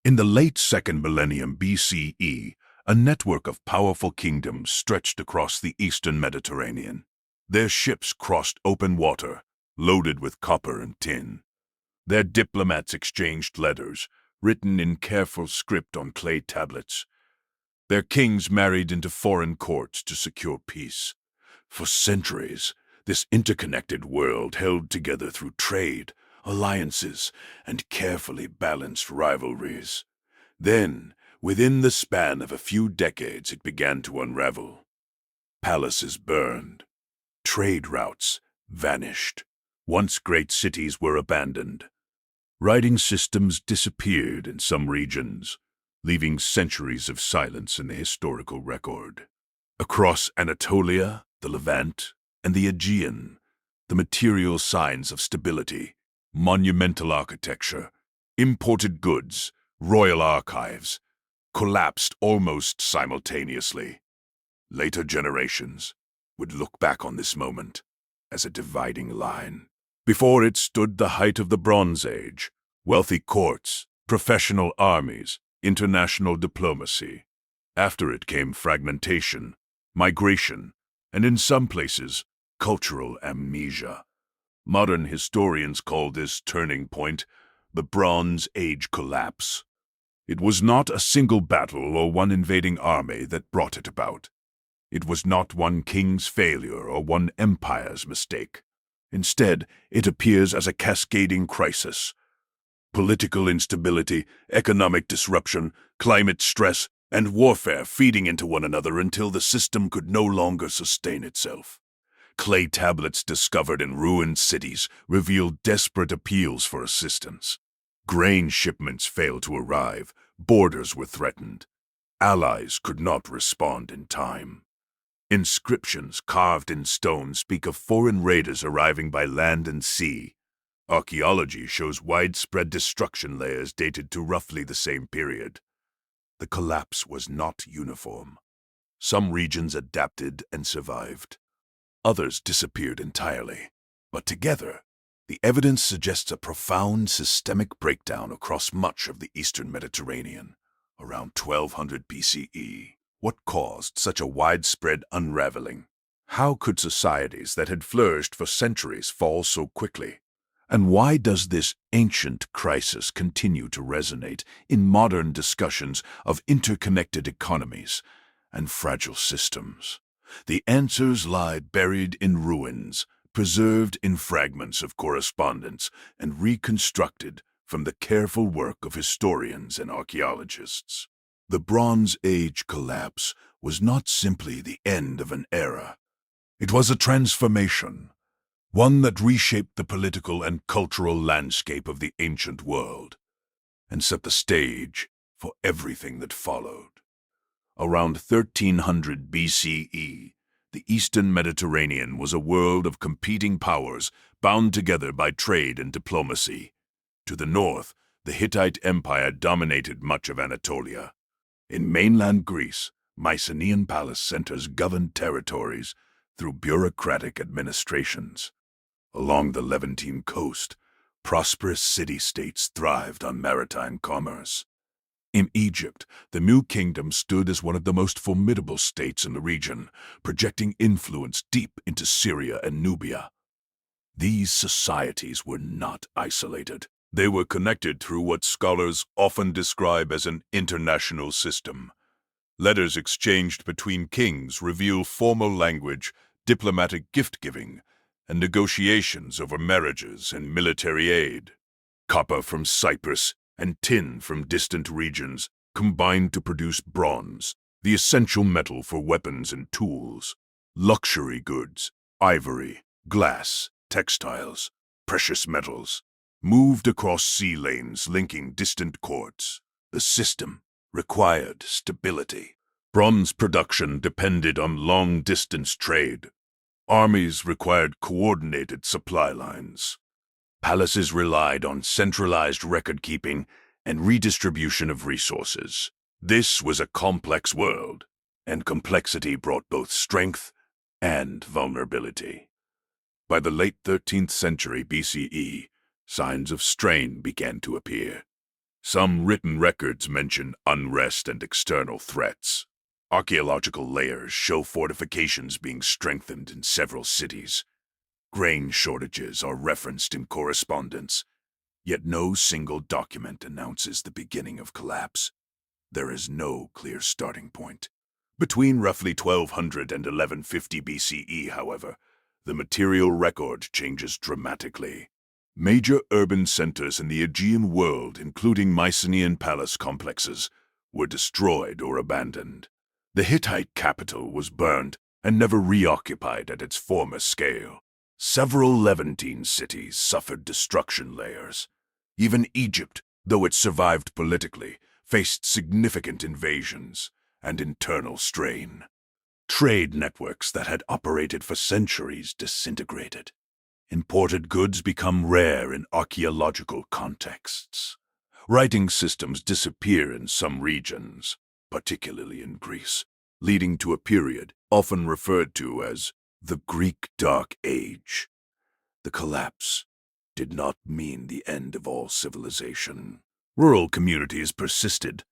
In the late second millennium BCE, a network of powerful kingdoms stretched across the eastern Mediterranean. Their ships crossed open water, loaded with copper and tin. Their diplomats exchanged letters, written in careful script on clay tablets. Their kings married into foreign courts to secure peace. For centuries, this interconnected world held together through trade, alliances, and carefully balanced rivalries. Then, within the span of a few decades, it began to unravel. Palaces burned. Trade routes vanished. Once great cities were abandoned. Writing systems disappeared in some regions, leaving centuries of silence in the historical record. Across Anatolia, the Levant, and the Aegean, the material signs of stability, monumental architecture, imported goods, royal archives, collapsed almost simultaneously. Later generations would look back on this moment as a dividing line. Before it stood the height of the Bronze Age, wealthy courts, professional armies, international diplomacy. After it came fragmentation, migration, and in some places, cultural amnesia. Modern historians call this turning point the Bronze Age collapse. It was not a single battle or one invading army that brought it about. It was not one king's failure or one empire's mistake. Instead, it appears as a cascading crisis. Political instability, economic disruption, climate stress, and warfare feeding into one another until the system could no longer sustain itself. Clay tablets discovered in ruined cities revealed desperate appeals for assistance. Grain shipments failed to arrive, borders were threatened. Allies could not respond in time. Inscriptions carved in stone speak of foreign raiders arriving by land and sea. Archaeology shows widespread destruction layers dated to roughly the same period. The collapse was not uniform. Some regions adapted and survived. Others disappeared entirely. But together, the evidence suggests a profound systemic breakdown across much of the eastern Mediterranean, around 1200 BCE. What caused such a widespread unraveling? How could societies that had flourished for centuries fall so quickly? And why does this ancient crisis continue to resonate in modern discussions of interconnected economies and fragile systems? The answers lie buried in ruins, preserved in fragments of correspondence, and reconstructed from the careful work of historians and archaeologists. The Bronze Age collapse was not simply the end of an era. It was a transformation, one that reshaped the political and cultural landscape of the ancient world and set the stage for everything that followed. Around 1300 BCE, the eastern Mediterranean was a world of competing powers bound together by trade and diplomacy. To the north, the Hittite Empire dominated much of Anatolia. In mainland Greece, Mycenaean palace centers governed territories through bureaucratic administrations. Along the Levantine coast, prosperous city-states thrived on maritime commerce. In Egypt, the new kingdom stood as one of the most formidable states in the region, projecting influence deep into Syria and Nubia. These societies were not isolated. They were connected through what scholars often describe as an international system. Letters exchanged between kings reveal formal language, diplomatic gift-giving, and negotiations over marriages and military aid. Copper from Cyprus and tin from distant regions combined to produce bronze, the essential metal for weapons and tools. Luxury goods, ivory, glass, textiles, precious metals, moved across sea lanes linking distant courts. The system required stability. Bronze production depended on long-distance trade. Armies required coordinated supply lines. Palaces relied on centralized record-keeping and redistribution of resources. This was a complex world, and complexity brought both strength and vulnerability. By the late 13th century BCE, signs of strain began to appear. Some written records mention unrest and external threats. Archaeological layers show fortifications being strengthened in several cities. Grain shortages are referenced in correspondence, yet no single document announces the beginning of collapse. There is no clear starting point. Between roughly 1200 and 1150 BCE, however, the material record changes dramatically. Major urban centers in the Aegean world, including Mycenaean palace complexes, were destroyed or abandoned. The Hittite capital was burned and never reoccupied at its former scale. Several Levantine cities suffered destruction layers. Even Egypt, though it survived politically, faced significant invasions and internal strain. Trade networks that had operated for centuries disintegrated. Imported goods become rare in archaeological contexts. Writing systems disappear in some regions, particularly in Greece, leading to a period often referred to as the Greek Dark Age. The collapse did not mean the end of all civilization. Rural communities persisted.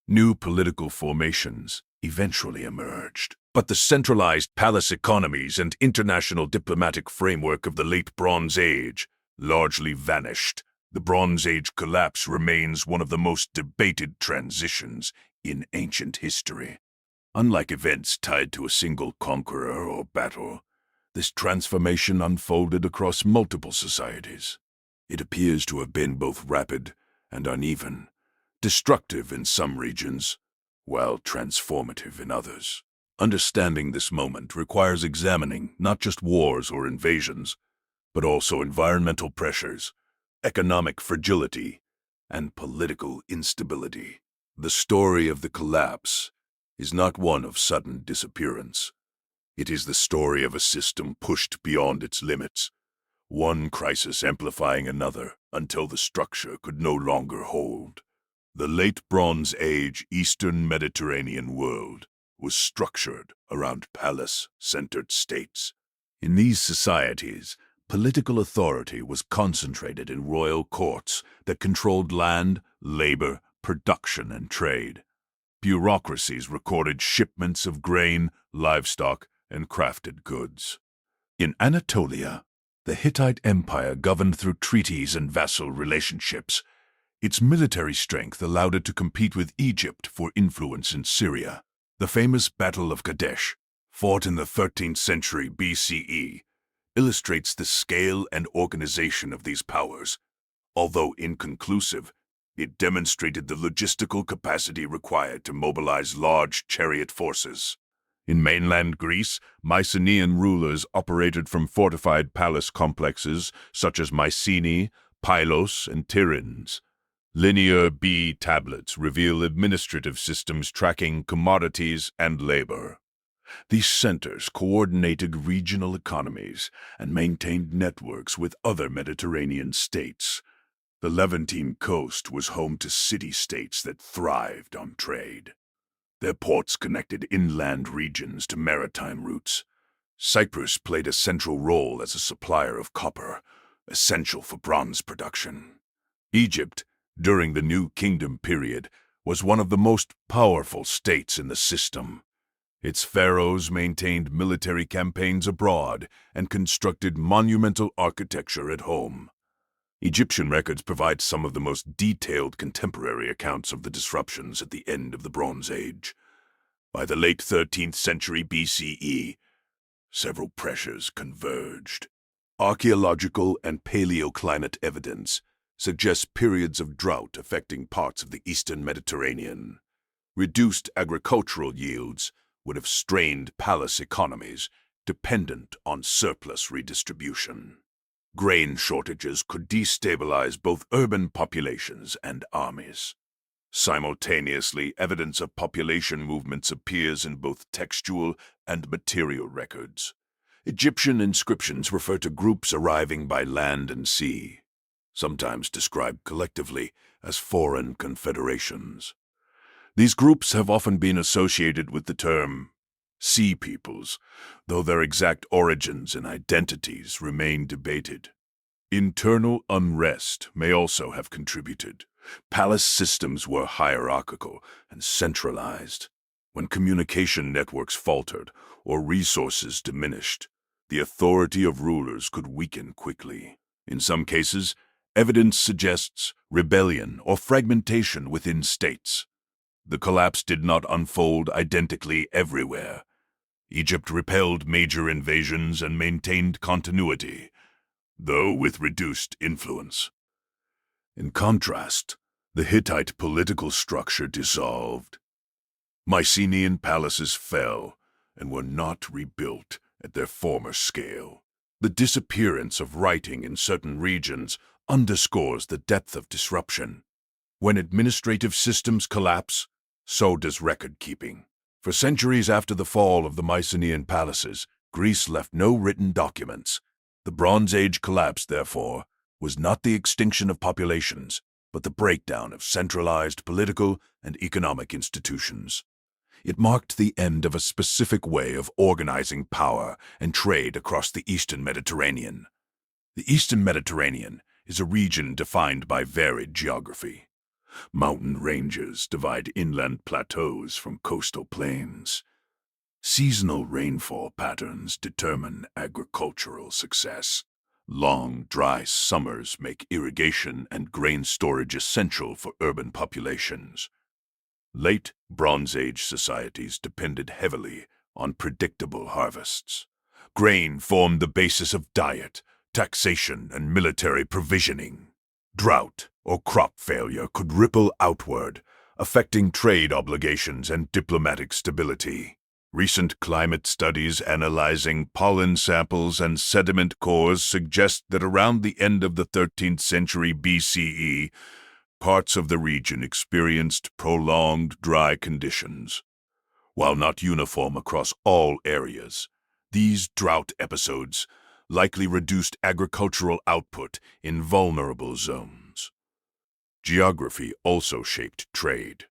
New political formations eventually emerged. But the centralized palace economies and international diplomatic framework of the late Bronze Age largely vanished. The Bronze Age collapse remains one of the most debated transitions in ancient history. Unlike events tied to a single conqueror or battle, this transformation unfolded across multiple societies. It appears to have been both rapid and uneven, destructive in some regions, while transformative in others. Understanding this moment requires examining not just wars or invasions, but also environmental pressures, economic fragility, and political instability. The story of the collapse is not one of sudden disappearance. It is the story of a system pushed beyond its limits, one crisis amplifying another until the structure could no longer hold. The late Bronze Age Eastern Mediterranean world was structured around palace-centered states. In these societies, political authority was concentrated in royal courts that controlled land, labor, production, and trade. Bureaucracies recorded shipments of grain, livestock, and crafted goods. In Anatolia, the Hittite Empire governed through treaties and vassal relationships. Its military strength allowed it to compete with Egypt for influence in Syria. The famous Battle of Kadesh, fought in the 13th century BCE, illustrates the scale and organization of these powers. Although inconclusive, it demonstrated the logistical capacity required to mobilize large chariot forces. In mainland Greece, Mycenaean rulers operated from fortified palace complexes such as Mycenae, Pylos, and Tiryns. Linear B tablets reveal administrative systems tracking commodities and labor. These centers coordinated regional economies and maintained networks with other Mediterranean states. The Levantine coast was home to city-states that thrived on trade. Their ports connected inland regions to maritime routes. Cyprus played a central role as a supplier of copper, essential for bronze production. Egypt, during the New Kingdom period, was one of the most powerful states in the system. Its pharaohs maintained military campaigns abroad and constructed monumental architecture at home. Egyptian records provide some of the most detailed contemporary accounts of the disruptions at the end of the Bronze Age. By the late 13th century BCE, several pressures converged. Archaeological and paleoclimate evidence suggests periods of drought affecting parts of the eastern Mediterranean. Reduced agricultural yields would have strained palace economies dependent on surplus redistribution. Grain shortages could destabilize both urban populations and armies. Simultaneously, evidence of population movements appears in both textual and material records. Egyptian inscriptions refer to groups arriving by land and sea, sometimes described collectively as foreign confederations. These groups have often been associated with the term sea peoples, though their exact origins and identities remain debated. Internal unrest may also have contributed. Palace systems were hierarchical and centralized. When communication networks faltered or resources diminished, the authority of rulers could weaken quickly. In some cases, evidence suggests rebellion or fragmentation within states. The collapse did not unfold identically everywhere. Egypt repelled major invasions and maintained continuity, though with reduced influence. In contrast, the Hittite political structure dissolved. Mycenaean palaces fell and were not rebuilt at their former scale. The disappearance of writing in certain regions underscores the depth of disruption. When administrative systems collapse, so does record-keeping. For centuries after the fall of the Mycenaean palaces, Greece left no written documents. The Bronze Age collapse, therefore, was not the extinction of populations, but the breakdown of centralized political and economic institutions. It marked the end of a specific way of organizing power and trade across the Eastern Mediterranean. The Eastern Mediterranean is a region defined by varied geography. Mountain ranges divide inland plateaus from coastal plains. Seasonal rainfall patterns determine agricultural success. Long, dry summers make irrigation and grain storage essential for urban populations. Late Bronze Age societies depended heavily on predictable harvests. Grain formed the basis of diet, taxation, and military provisioning. Drought or crop failure could ripple outward, affecting trade obligations and diplomatic stability. Recent climate studies analyzing pollen samples and sediment cores suggest that around the end of the 13th century BCE, parts of the region experienced prolonged dry conditions. While not uniform across all areas, these drought episodes likely reduced agricultural output in vulnerable zones. Geography also shaped trade.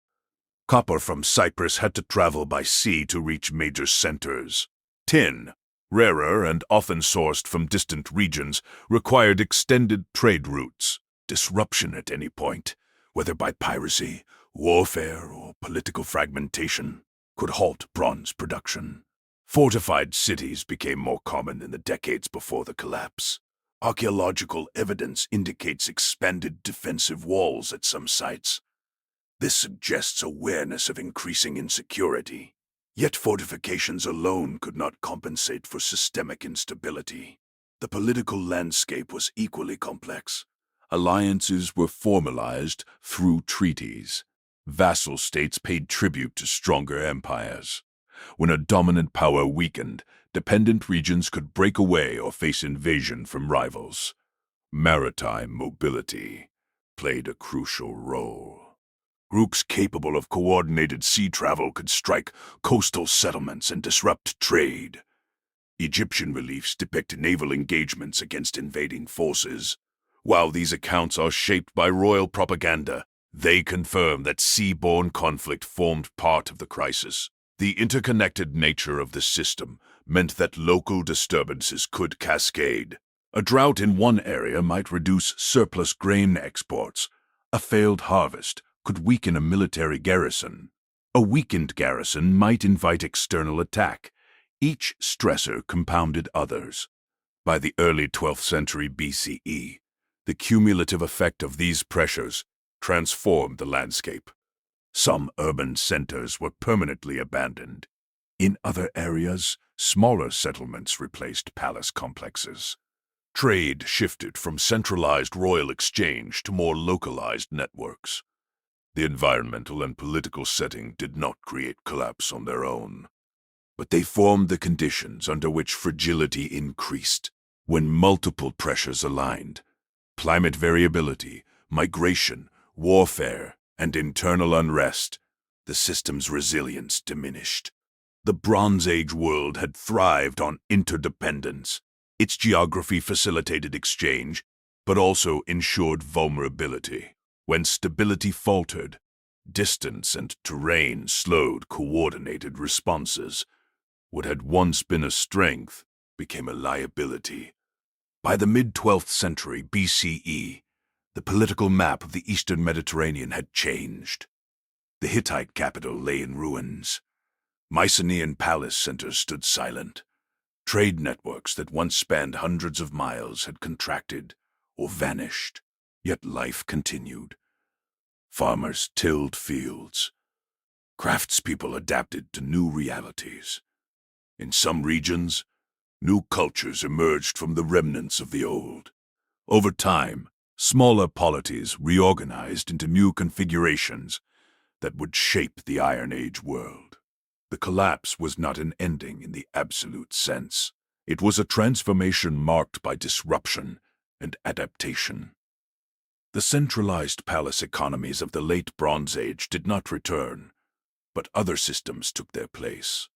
Copper from Cyprus had to travel by sea to reach major centers. Tin, rarer and often sourced from distant regions, required extended trade routes. Disruption at any point, whether by piracy, warfare, or political fragmentation, could halt bronze production. Fortified cities became more common in the decades before the collapse. Archaeological evidence indicates expanded defensive walls at some sites. This suggests awareness of increasing insecurity. Yet fortifications alone could not compensate for systemic instability. The political landscape was equally complex. Alliances were formalized through treaties. Vassal states paid tribute to stronger empires. When a dominant power weakened, dependent regions could break away or face invasion from rivals. Maritime mobility played a crucial role. Groups capable of coordinated sea travel could strike coastal settlements and disrupt trade. Egyptian reliefs depict naval engagements against invading forces. While these accounts are shaped by royal propaganda, they confirm that seaborne conflict formed part of the crisis. The interconnected nature of the system meant that local disturbances could cascade. A drought in one area might reduce surplus grain exports. A failed harvest could weaken a military garrison. A weakened garrison might invite external attack. Each stressor compounded others. By the early 12th century BCE, the cumulative effect of these pressures transformed the landscape. Some urban centers were permanently abandoned. In other areas, smaller settlements replaced palace complexes. Trade shifted from centralized royal exchange to more localized networks. The environmental and political setting did not create collapse on their own, but they formed the conditions under which fragility increased. When multiple pressures aligned, climate variability, migration, warfare, and internal unrest, the system's resilience diminished. The Bronze Age world had thrived on interdependence. Its geography facilitated exchange, but also ensured vulnerability. When stability faltered, distance and terrain slowed coordinated responses. What had once been a strength became a liability. By the mid-12th century BCE, The political map of the eastern Mediterranean had changed. The Hittite capital lay in ruins. Mycenaean palace centers stood silent. Trade networks that once spanned hundreds of miles had contracted or vanished, yet life continued. Farmers tilled fields. Craftspeople adapted to new realities. In some regions, new cultures emerged from the remnants of the old. Over time, smaller polities reorganized into new configurations that would shape the Iron Age world. The collapse was not an ending in the absolute sense. It was a transformation marked by disruption and adaptation. The centralized palace economies of the late Bronze Age did not return, but other systems took their place.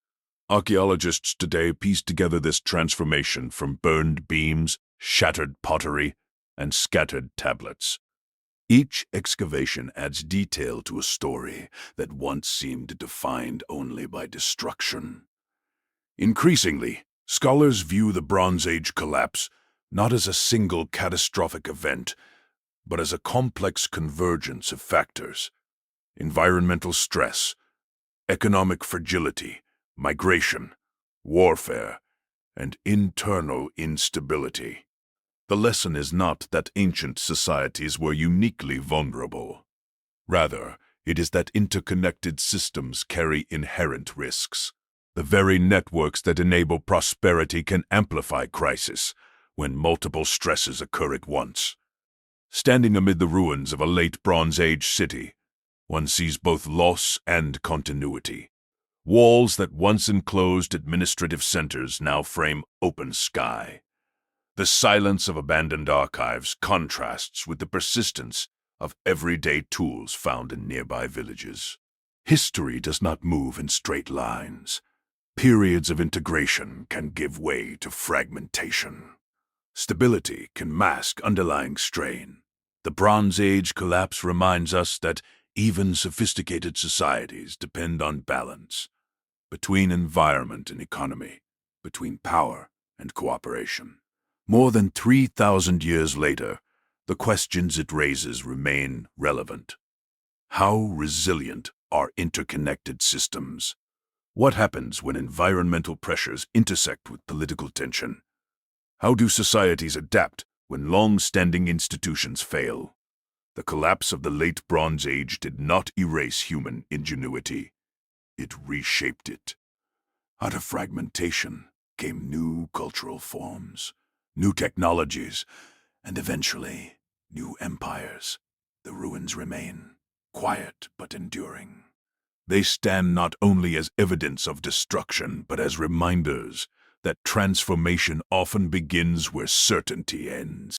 Archaeologists today piece together this transformation from burned beams, shattered pottery, and scattered tablets. Each excavation adds detail to a story that once seemed defined only by destruction. Increasingly, scholars view the Bronze Age collapse not as a single catastrophic event, but as a complex convergence of factors: environmental stress, economic fragility, migration, warfare, and internal instability. The lesson is not that ancient societies were uniquely vulnerable. Rather, it is that interconnected systems carry inherent risks. The very networks that enable prosperity can amplify crisis when multiple stresses occur at once. Standing amid the ruins of a late Bronze Age city, one sees both loss and continuity. Walls that once enclosed administrative centers now frame open sky. The silence of abandoned archives contrasts with the persistence of everyday tools found in nearby villages. History does not move in straight lines. Periods of integration can give way to fragmentation. Stability can mask underlying strain. The Bronze Age collapse reminds us that even sophisticated societies depend on balance between environment and economy, between power and cooperation. More than 3,000 years later, the questions it raises remain relevant. How resilient are interconnected systems? What happens when environmental pressures intersect with political tension? How do societies adapt when long-standing institutions fail? The collapse of the late Bronze Age did not erase human ingenuity. It reshaped it. Out of fragmentation came new cultural forms, new technologies, and eventually, new empires. The ruins remain, quiet but enduring. They stand not only as evidence of destruction, but as reminders that transformation often begins where certainty ends.